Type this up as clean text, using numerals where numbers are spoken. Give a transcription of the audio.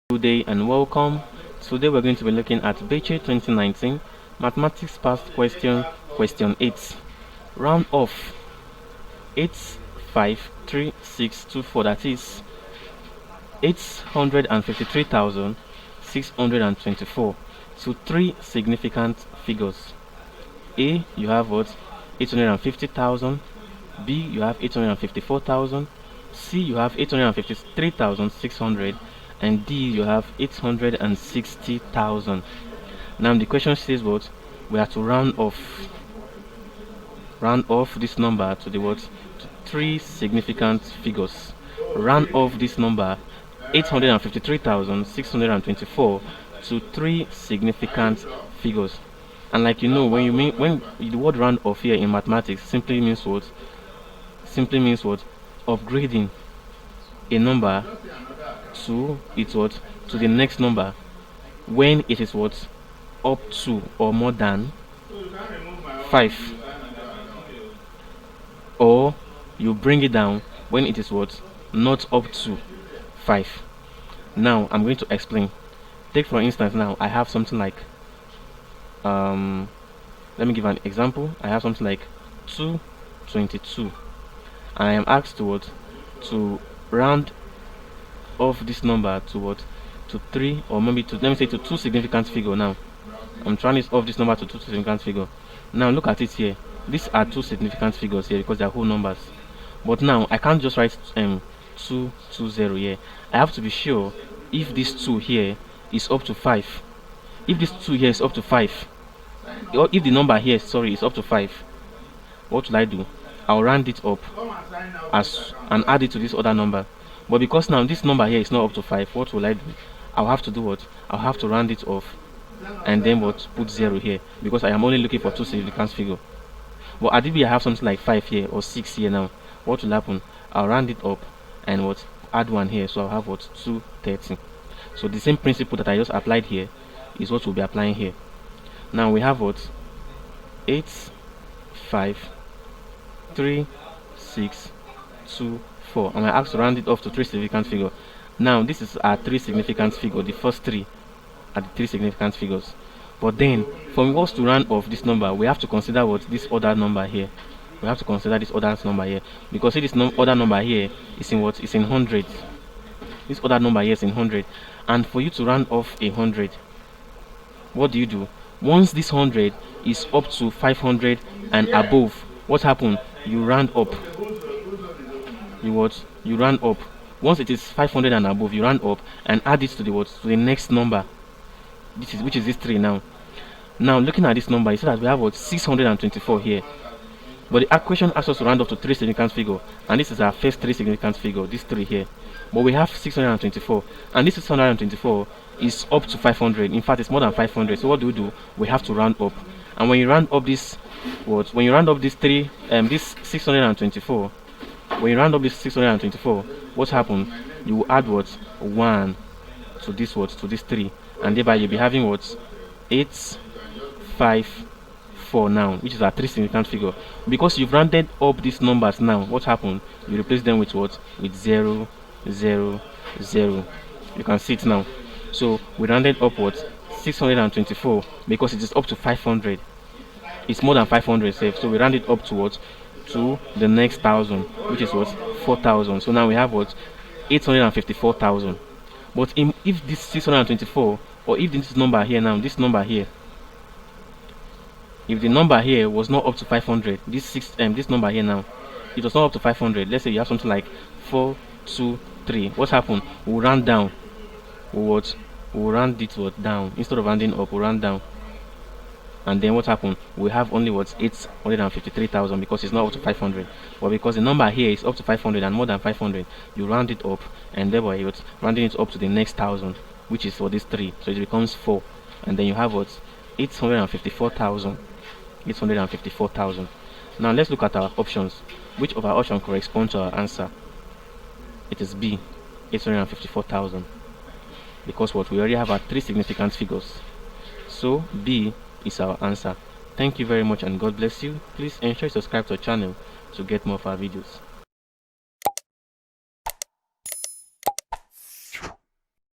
Good day and welcome. Today we're going to be looking at Bece 2019 Mathematics Past Question 8. Round off 853,624, that is 853,624 to three significant figures. A, you have what? 850,000. B, you have 854,000. C, you have 853,600. And D, you have 860,000. Now the question says what? We have to round off this number to the what? To three significant figures. Round off this number 853,624 to three significant figures. And like you know, when the word round off here in mathematics simply means what? Simply means what? Upgrading a number to its what? To the next number when it is what? Up to or more than 5, or you bring it down when it is what? Not up to 5. Now I'm going to explain. Take for instance, now I have something like let me give an example. I have something like 222 and I am asked to what? To round off this number to what? To 3, or maybe to, let me say, to two significant figure. Now I'm trying to off this number to two significant figure. Now look at it here. These are two significant figures here because they are whole numbers. But now I can't just write 220 here. I have to be sure if this 2 here is up to 5. If this 2 here is up to 5, or if the number here, sorry, is up to 5, what will I do? I'll round it up as and add it to this other number. But because now this number here is not up to 5, what will I do? I'll have to do what? I'll have to round it off and then what? Put 0 here, because I am only looking for two significant figure. But at I have something like 5 here or 6 here. Now what will happen? I'll round it up and what? Add 1 here, so I'll have what? 230. So the same principle that I just applied here is what we'll be applying here. Now we have what? 8, 5, 3, 6, 2, 4, and I asked to round it off to three significant figure. Now this is our three significant figure. The first three are the three significant figures. But then for us to round off this number, we have to consider what? This other number here. We have to consider this other number here, because see, this other number here is in what? It's in hundreds. This other number here is in 100, and for you to round off 100, what do? Once this 100 is up to 500 and above, what happens? You round up. You round up. Once it is 500 and above, you round up and add it to the what? To the next number. Which is this 3 now. Now looking at this number, you see that we have what? 624 here. But the question asks us to round up to three significant figure, and this is our first three significant figure, this 3 here. But we have 624, and this 624 is up to 500. In fact, it's more than 500. So what do? We have to round up. And when you round up this what? When you round up this 624, when you round up this 624, what happens? You will add what? 1 to this what? To this 3, and thereby you'll be having what? 854 now, which is our three significant figure. Because you've rounded up these numbers now, what happened? You replace them with what? With 0, 0, 0. You can see it now. So we rounded up what? 624, because it is up to 500. It's more than 500 safe. So we round it up to what? To the next 1,000, which is what? 4,000. So now we have what? 854,000. But if this 624, or if this number here now, this number here, if the number here was not up to 500, this number here now, it was not up to 500. Let's say you have something like 4, 2, 3. What happened? We'll round down. We'll round it what? Down. Instead of rounding up, we'll round down. And then what happened? We have only what? 853,000, because it's not up to 500. But because the number here is up to 500 and more than 500, you round it up, and thereby you're rounding it up to the next 1,000, which is for this 3. So it becomes 4, and then you have what? 854,000. 854,000. Now let's look at our options. Which of our options corresponds to our answer? It is B, 854,000, because what? We already have our three significant figures. So B is our answer. Thank you very much, and God bless you. Please ensure you subscribe to our channel to get more of our videos.